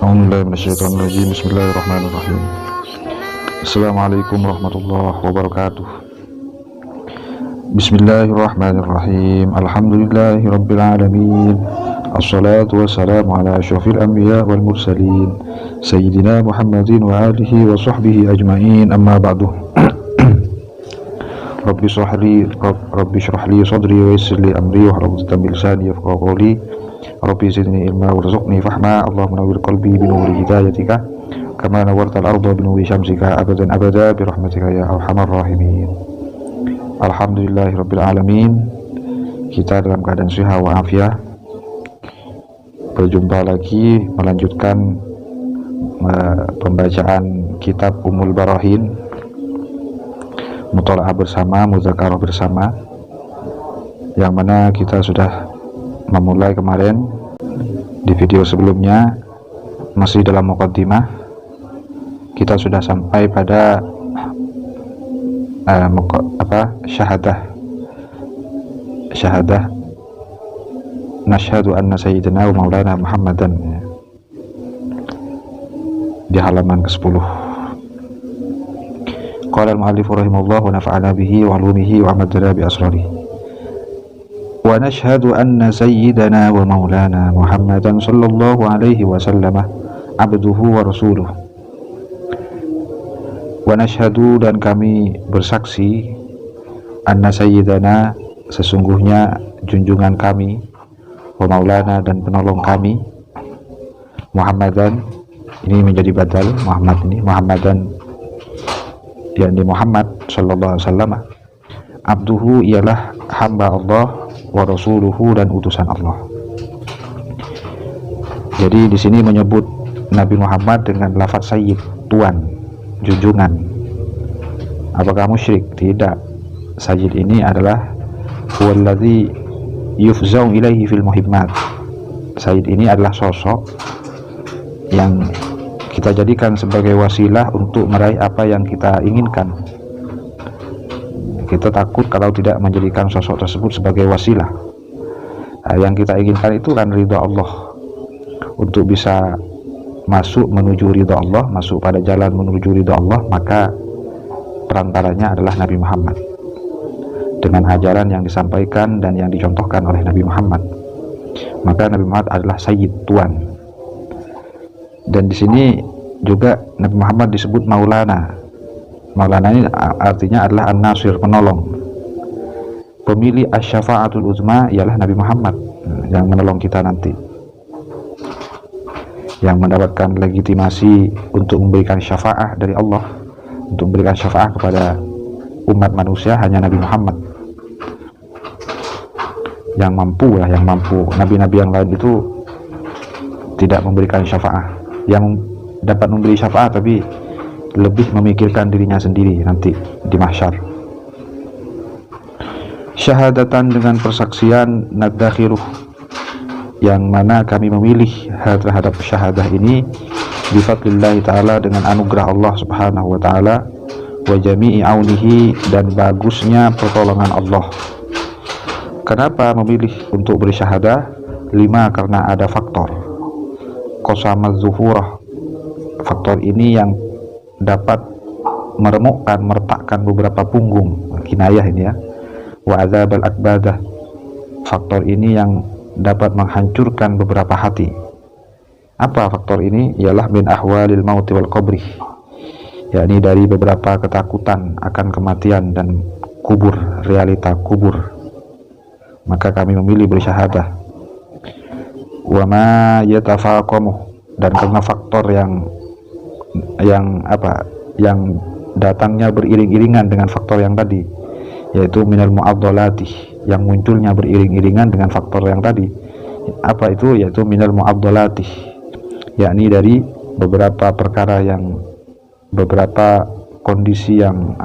A'udzubillahi minasyaitonirrajim. Bismillahirrahmanirrahim. Assalamualaikum warahmatullahi wabarakatuh. Bismillahirrahmanirrahim. Alhamdulillahi rabbil alamin. Assalatu wassalamu ala asyrafil anbiya wal mursalin sayyidina Muhammadin wa alihi wa sahbihi ajma'in, amma ba'du. Rabbi shrah li sadri wa yassir li amri wahlul 'uqdatam min lisani yafqahu qawli. Rabbi zidni ilma warzuqni fahma. Allahumma nawwir qalbi bi nuri hidayatika kama nawwartal arda bi nuri syamsika abadan abada bi rahmatika ya arhamar rahimin. Alhamdulillahirabbil alamin. Kita dalam keadaan sehat wa afiat berjumpa lagi melanjutkan pembacaan kitab Ummul Barahin, muthala'ah bersama, muzakarah bersama, yang mana kita sudah memulai kemarin di video sebelumnya. Masih dalam muqaddimah, kita sudah sampai pada syahadah nashhadu anna sayyidina wa maulana Muhammadan, di halaman ke-10. Qala al-mu'allif rahimahullah wa nafa'ana bihi wa 'ulumihi wa amadana bi asrarihi. Wa nashhadu anna sayyidana wa maulana Muhammadan sallallahu alaihi wasallam abduhu wa rasuluh. Wa nashhadu, dan kami bersaksi, anna sayyidana, sesungguhnya junjungan kami, wa maulana, dan penolong kami, Muhammadan, ini menjadi badal Muhammad, ini Muhammadan yakni Muhammad sallallahu alaihi wasallam, abduhu ialah hamba Allah, wa rasuluhu, dan utusan Allah. Jadi di sini menyebut Nabi Muhammad dengan lafaz sayyid, tuan, junjungan. Apakah musyrik? Tidak. Sayyid ini adalah huwallazi yufzau ilaihi fil muhimmat. Sayyid ini adalah sosok yang kita jadikan sebagai wasilah untuk meraih apa yang kita inginkan. Kita takut kalau tidak menjadikan sosok tersebut sebagai wasilah. Yang kita inginkan itu kan ridha Allah. Untuk bisa masuk menuju ridha Allah, masuk pada jalan menuju ridha Allah, maka perantaranya adalah Nabi Muhammad, dengan ajaran yang disampaikan dan yang dicontohkan oleh Nabi Muhammad. Maka Nabi Muhammad adalah sayyid, tuan. Dan di sini juga Nabi Muhammad disebut maulana. Maulana ini artinya adalah an-nasir, penolong. Pemilih asy-syafa'atul uzma ialah Nabi Muhammad yang menolong kita nanti, yang mendapatkan legitimasi untuk memberikan syafa'ah dari Allah, untuk memberikan syafa'ah kepada umat manusia hanya Nabi Muhammad yang mampu lah, yang mampu. Nabi-nabi yang lain itu tidak memberikan syafa'ah. Yang dapat memberi syafa'ah tapi lebih memikirkan dirinya sendiri nanti di mahsyar. Syahadatan, dengan persaksian, nadakhiruh, yang mana kami memilih terhadap syahadah ini, bifadlillahi ta'ala, dengan anugerah Allah subhanahu wa ta'ala, wa jami'i aunihi, dan bagusnya pertolongan Allah. Kenapa memilih untuk bersyahadah? 5, karena ada faktor qasamaz zuhurah. Faktor ini yang dapat meremukkan, meretakkan beberapa punggung, kinayah ini ya. Wa adzabal akbadah. Faktor ini yang dapat menghancurkan beberapa hati. Apa faktor ini? Ialah min ahwalil mauti wal qabri, yakni dari beberapa ketakutan akan kematian dan kubur, realita kubur. Maka kami memilih bersyahadah. Wa ma yatafaqamu, dan karena faktor yang datangnya beriring-iringan dengan faktor yang tadi, yaitu minal mu'adhalati, yang munculnya beriring-iringan dengan faktor yang tadi. Apa itu? Yaitu minal mu'adhalati, yakni dari beberapa perkara, yang beberapa kondisi yang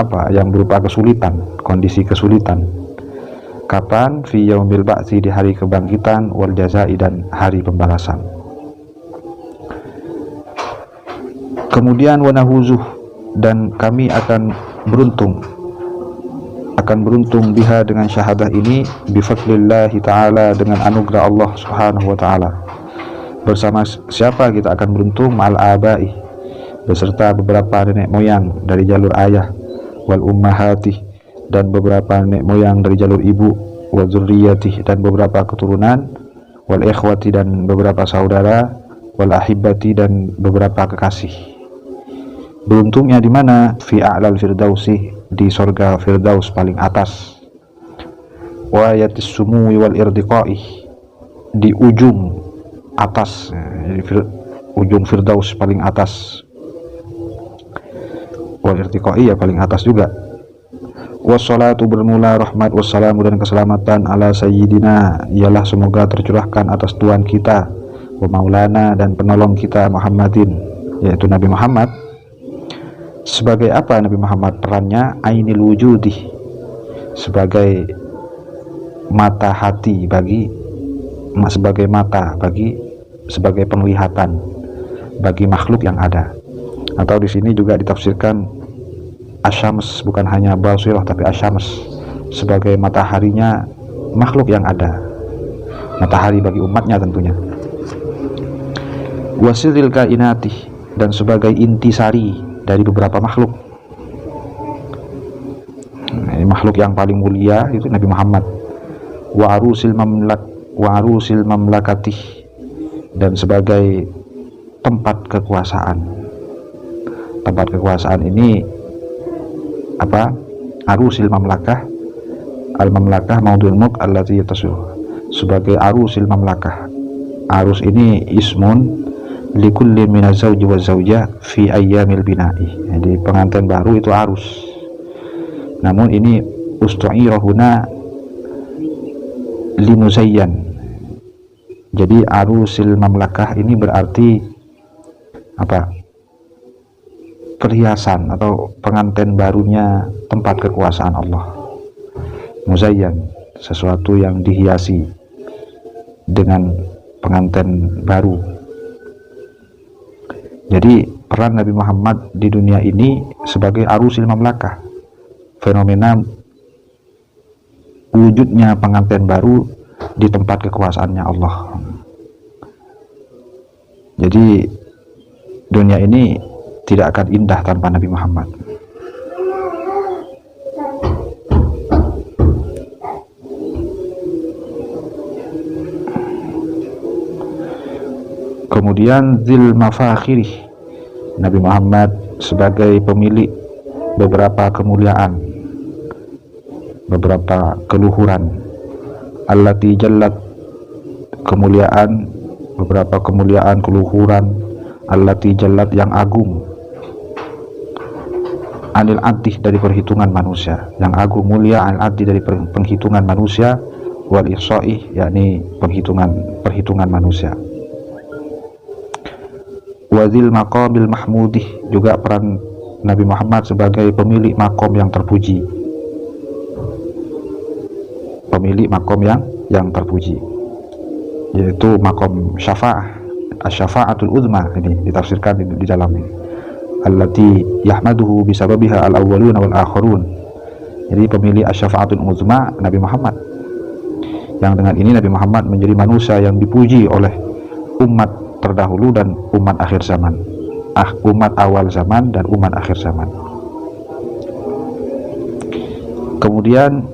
berupa kesulitan, kondisi kesulitan. Kapan? Fi yaumil ba'tsi, di hari kebangkitan, wal jazai, dan hari pembalasan. Kemudian wanahuzuh, dan kami akan beruntung biha, dengan syahadah ini, bifadlillahi ta'ala, dengan anugerah Allah subhanahu wa ta'ala, Bersama siapa kita akan beruntung? Ma'al abai, beserta beberapa nenek moyang dari jalur ayah, wal ummahati, dan beberapa nenek moyang dari jalur ibu, wa dzurriyyati, dan beberapa keturunan, wal ikhwati, dan beberapa saudara, wal ahibbati, dan beberapa kekasih. Beruntungnya di mana? Fi a'lal firdausi, di surga firdaus paling atas. Wa yatis sumui wal irtiqai, di ujung atas, ujung firdaus paling atas. Wal irtiqai ya paling atas juga. Wassalatu bermula rahmat wassalamu dan keselamatan ala sayyidina, ialah semoga tercurahkan atas Tuhan kita, wa maulana, dan penolong kita Muhammadin, yaitu Nabi Muhammad. Sebagai apa Nabi Muhammad perannya? Ainil wujudi, sebagai mata hati bagi, sebagai mata bagi, sebagai penglihatan bagi makhluk yang ada. Atau di sini juga ditafsirkan asyams, bukan hanya basirah tapi asyams, sebagai mataharinya makhluk yang ada, matahari bagi umatnya tentunya. Wasiril kainati, dan sebagai intisari dari beberapa makhluk. Ini makhluk yang paling mulia itu Nabi Muhammad. Wa arusil mamlakati, dan sebagai tempat kekuasaan. Tempat kekuasaan ini apa? Arusil mamlakah, al mamlakah maudhu'ul mulk allati yatasu, sebagai arusil mamlakah. Arus ini ismun likulli minaz zawji waz zawjah fi ayyamil bina'i. Jadi pengantin baru itu arus. Namun ini ustu'irahuna limuzayyan. Jadi arusil mamlakah ini berarti apa? Perhiasan atau pengantin barunya tempat kekuasaan Allah. Muzayyan, sesuatu yang dihiasi dengan pengantin baru. Jadi peran Nabi Muhammad di dunia ini sebagai arusil mamlakah, fenomena wujudnya pengantin baru di tempat kekuasaannya Allah. Jadi dunia ini tidak akan indah tanpa Nabi Muhammad. Kemudian zil mafakhiri, Nabi Muhammad sebagai pemilik beberapa kemuliaan, beberapa keluhuran. Allati jallat, kemuliaan, beberapa kemuliaan keluhuran. Allati jallat, yang agung. Anil addi, dari perhitungan manusia, yang agung mulia. Anil addi, dari penghitungan manusia. Wal ihsa'i, yakni perhitungan manusia. Wadzil maqamil mahmudih, juga peran Nabi Muhammad sebagai pemilik makom yang terpuji. Pemilik makom yang terpuji, yaitu makom syafa'ah, asy-syafa'atul uzma. Ini ditafsirkan di dalam ini, allati yahmaduhu bisababiha al-awwaluna wal akhirun. Jadi pemilik asy-syafa'atul uzma Nabi Muhammad, yang dengan ini Nabi Muhammad menjadi manusia yang dipuji oleh umat terdahulu dan umat akhir zaman, umat awal zaman dan umat akhir zaman. Kemudian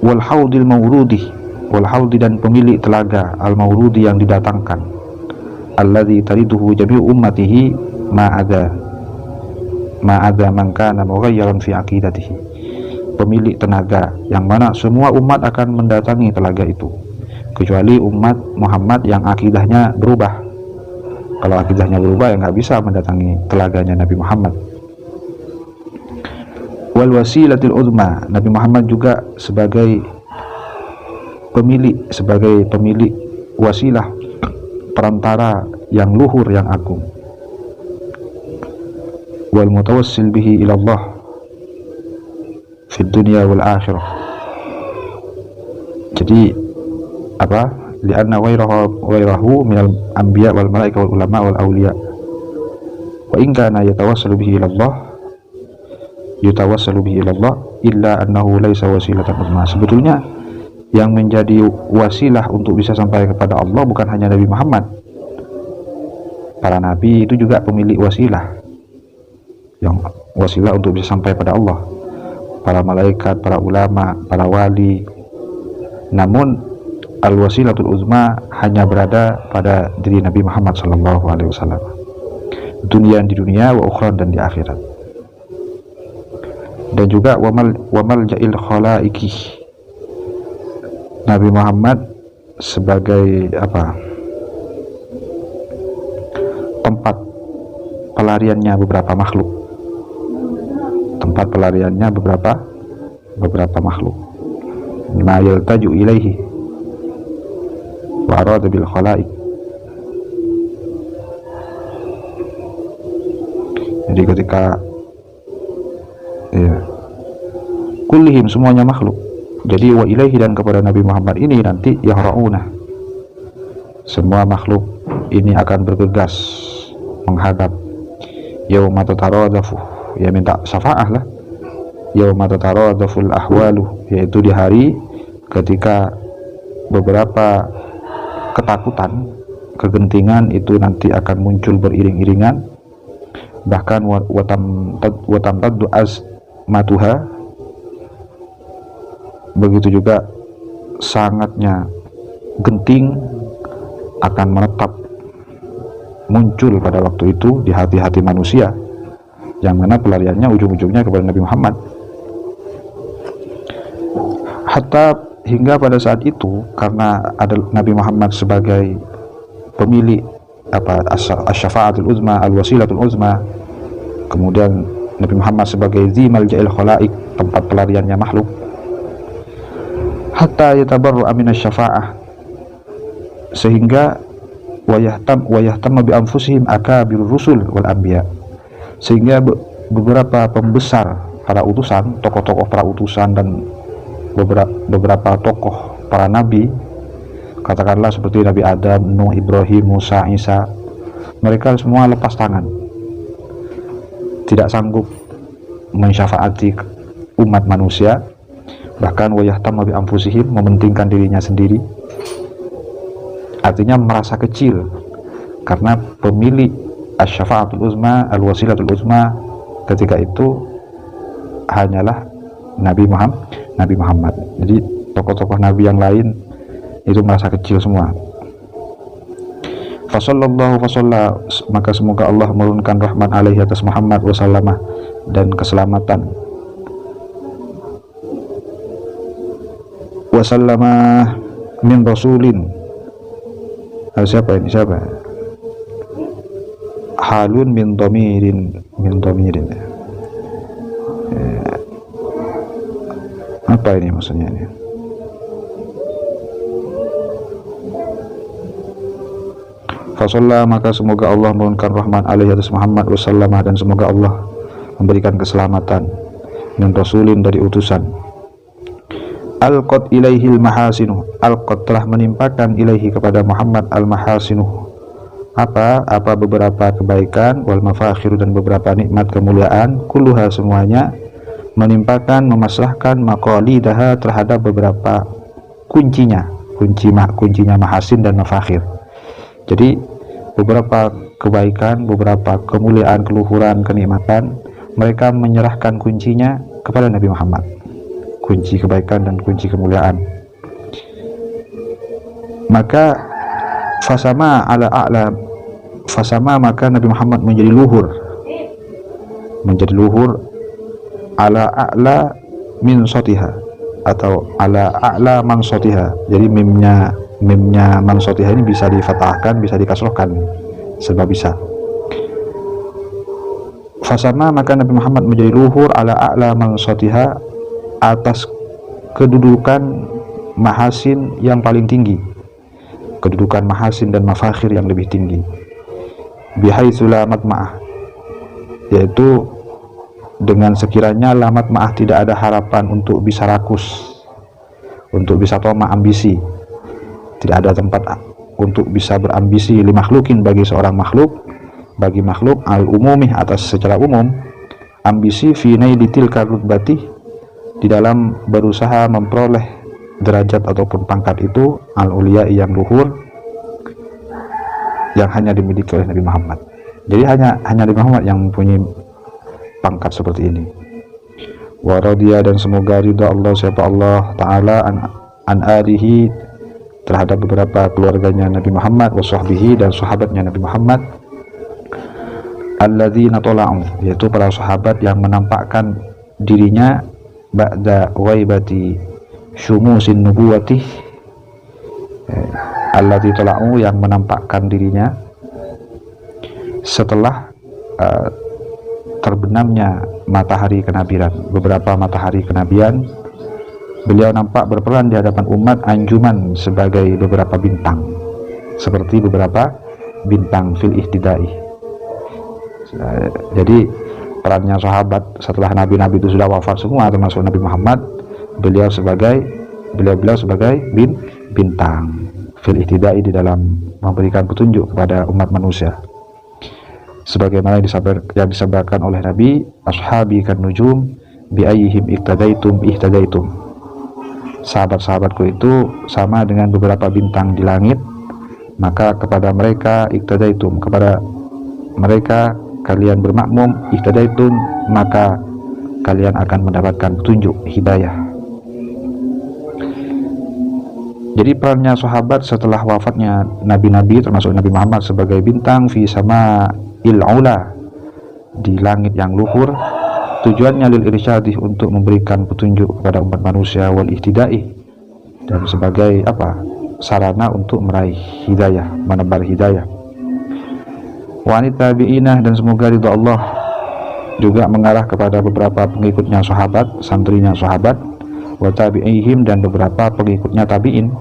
wal haudil mawrudi, wal haudi, dan pemilik telaga al mawrudi, yang didatangkan. Alladzi tariduhu jami'u ummatihi ma'adha man kana mughayyaran fi aqidatihi. Pemilik tenaga yang mana semua umat akan mendatangi telaga itu, kecuali umat Muhammad yang akidahnya berubah. Kalau akidahnya berubah ya nggak bisa mendatangi telaganya Nabi Muhammad. Wal wasilatil uzma, Nabi Muhammad juga sebagai pemilik wasilah, perantara yang luhur, yang agung. Wal mutawassil bihi ila Allah fi dunya wal akhirah. Jadi apa? Lianna ghairahu minal anbiya wal malaika wal ulama wal awliya, wa in kana yatawassalu bihi ila Allah illa annahu laisa wasilatan uzma. Sebetulnya yang menjadi wasilah untuk bisa sampai kepada Allah bukan hanya Nabi Muhammad, Para nabi itu juga pemilik wasilah, yang wasilah untuk bisa sampai pada Allah. Para malaikat, para ulama, para wali. Namun al-wasilatul uzma hanya berada pada diri Nabi Muhammad SAW. Dunia di dunia, wa ukhran dan di akhirat. Dan juga wamal ja'il khalaiki, Nabi Muhammad sebagai tempat pelariannya beberapa makhluk, makhluk. Ma yaltaju ilaihi wa arada bil khalaik. Jadi ketika kullihim, semuanya makhluk. Jadi wa ilaihi, dan kepada Nabi Muhammad ini nanti yahra'una, semua makhluk ini akan bergegas menghadap yauma tataradafu, ya minta syafaah lah, yauma tataradaful ahwalu, yaitu di hari ketika beberapa ketakutan, kegentingan itu nanti akan muncul beriring-iringan. Bahkan watamtaddu azmatuha, begitu juga sangatnya genting akan menetap muncul pada waktu itu di hati-hati manusia, yang mana pelariannya ujung-ujungnya kepada Nabi Muhammad. Hatta hingga pada saat itu, karena ada Nabi Muhammad sebagai pemilik asy-syafa'atul uzma, al-wasilatul uzma, kemudian Nabi Muhammad sebagai zimal ja'il khalaik, tempat pelariannya makhluk, hatta yatabarru'a minasy-syafa'ah, sehingga wayahtam bi anfusihim akabirur rusul wal anbiya, sehingga beberapa pembesar para utusan, tokoh-tokoh para utusan dan beberapa tokoh para nabi, katakanlah seperti Nabi Adam, Nuh, Ibrahim, Musa, Isa, mereka semua lepas tangan, tidak sanggup mensyafaati umat manusia. Bahkan wayahtam bi anfusihim, mementingkan dirinya sendiri, artinya merasa kecil, karena pemilik asy-syafa'atul uzma, al-wasilatul uzma ketika itu hanyalah Nabi Muhammad. Jadi tokoh-tokoh nabi yang lain itu merasa kecil semua. Fasalla, maka semoga Allah menurunkan rahmat alaihi atas Muhammad wasallamah, dan keselamatan, wasallamah min rasulin. Siapa halun min dhamirin apa ini maksudnya ini? Fasallah, maka semoga Allah menurunkan rahmat alaihi atas Muhammad wasallamah, dan semoga Allah memberikan keselamatan min rasulin, dari utusan. Alqat ilaihil mahasinu, alqat telah menimpakan ilaihi kepada Muhammad al mahasinu, apa beberapa kebaikan, wal mafakhiru, dan beberapa nikmat kemuliaan, kulluha semuanya, menimpakan, memaslahkan maqalidaha, terhadap beberapa kuncinya mahasin dan mafakhir. Jadi beberapa kebaikan, beberapa kemuliaan, keluhuran, kenikmatan, mereka menyerahkan kuncinya kepada Nabi Muhammad, kunci kebaikan dan kunci kemuliaan. Maka fasama maka Nabi Muhammad menjadi luhur ala a'la min sotiha, atau ala a'la man sotiha. Jadi mimnya man sotiha ini bisa difatahkan, bisa dikasrohkan, serba bisa. Fasama, maka Nabi Muhammad menjadi luhur ala a'la man sotiha, atas kedudukan mahasin yang paling tinggi, kedudukan mahasin dan mafakhir yang lebih tinggi. Bihaitsu la matma'ah, yaitu dengan sekiranya la matma'ah, tidak ada harapan untuk bisa rakus, untuk bisa toma ambisi, tidak ada tempat untuk bisa berambisi li makhlukin, bagi seorang makhluk, bagi makhluk al-umumi, atas secara umum, ambisi fi nailitil karutbati, di dalam berusaha memperoleh derajat ataupun pangkat itu, al-uliya yang luhur, yang hanya dimiliki oleh Nabi Muhammad. Jadi hanya Nabi Muhammad yang mempunyai pangkat seperti ini. Wa radiya, dan semoga ridha Allah siapa Allah Ta'ala an alihi terhadap beberapa keluarganya Nabi Muhammad, wa sahbihi, dan sahabatnya Nabi Muhammad, alladzina tala'u, yaitu para sahabat yang menampakkan dirinya ba'da waibati syumusin nubuwati, alladzina tala'u, yang menampakkan dirinya setelah terbenamnya matahari kenabian, beberapa matahari kenabian. Beliau nampak berperan di hadapan umat anjuman sebagai beberapa bintang, seperti beberapa bintang fil ihtidai. Jadi perannya sahabat setelah nabi-nabi itu sudah wafat semua, termasuk Nabi Muhammad, beliau sebagai bintang fil ihtidai, di dalam memberikan petunjuk kepada umat manusia. Sebagaimana yang disampaikan oleh Nabi, ashabi kan nujum bi ayyihim ihtadaitum ihtadaitum, sahabat-sahabatku itu sama dengan beberapa bintang di langit, maka kepada mereka ihtadaitum, kepada mereka kalian bermakmum, ihtadaitum, maka kalian akan mendapatkan petunjuk hidayah. Jadi perannya sahabat setelah wafatnya nabi-nabi, termasuk Nabi Muhammad, sebagai bintang fi sama ula, di langit yang luhur, tujuannya lil irsyadih, untuk memberikan petunjuk kepada umat manusia, wal ihtidai, dan sebagai sarana untuk meraih hidayah, menebar hidayah. Wanita tabi'inah, dan semoga ridha Allah juga mengarah kepada beberapa pengikutnya sahabat, santrinya sahabat, wa tabi'ihim, dan beberapa pengikutnya tabi'in,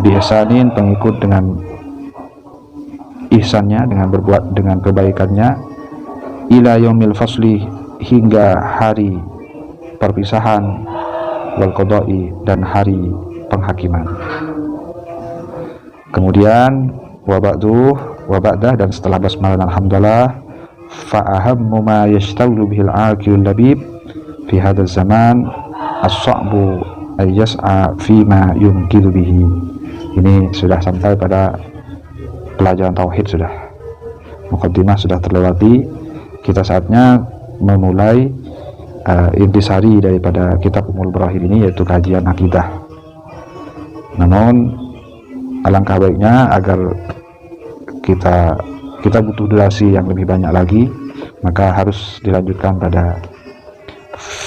biihsanin, pengikut dengan ihsannya, dengan berbuat dengan kebaikannya, ila yaumil fasli, hingga hari perpisahan, wal qada'i, dan hari penghakiman. Kemudian wa ba'dah, dan setelah basmalah dan alhamdulillah, fa ahammu ma yashtaghilu bihil aqilul labib fi hadzal zaman as-sa'bu ay yas'a fi ma yunqidhu bihi. Ini sudah sampai pada pelajaran tauhid, sudah muqaddimah sudah terlewati. Kita saatnya memulai intisari daripada kitab Ummul Barahir ini, yaitu kajian akidah. Namun alangkah baiknya agar kita butuh durasi yang lebih banyak lagi, maka harus dilanjutkan pada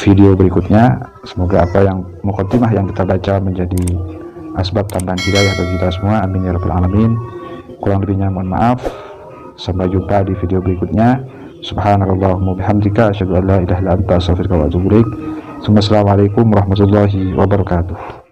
video berikutnya. Semoga apa yang muqaddimah yang kita baca menjadi asbab tambahan hidayah bagi kita semua, amin ya rabbal alamin. Kurang lebihnya mohon maaf. Sampai jumpa di video berikutnya. Subhanallahumma bihamdika asyhadu an la ilaha illa anta astaghfiruka wa atubu ilaik. Assalamualaikum warahmatullahi wabarakatuh.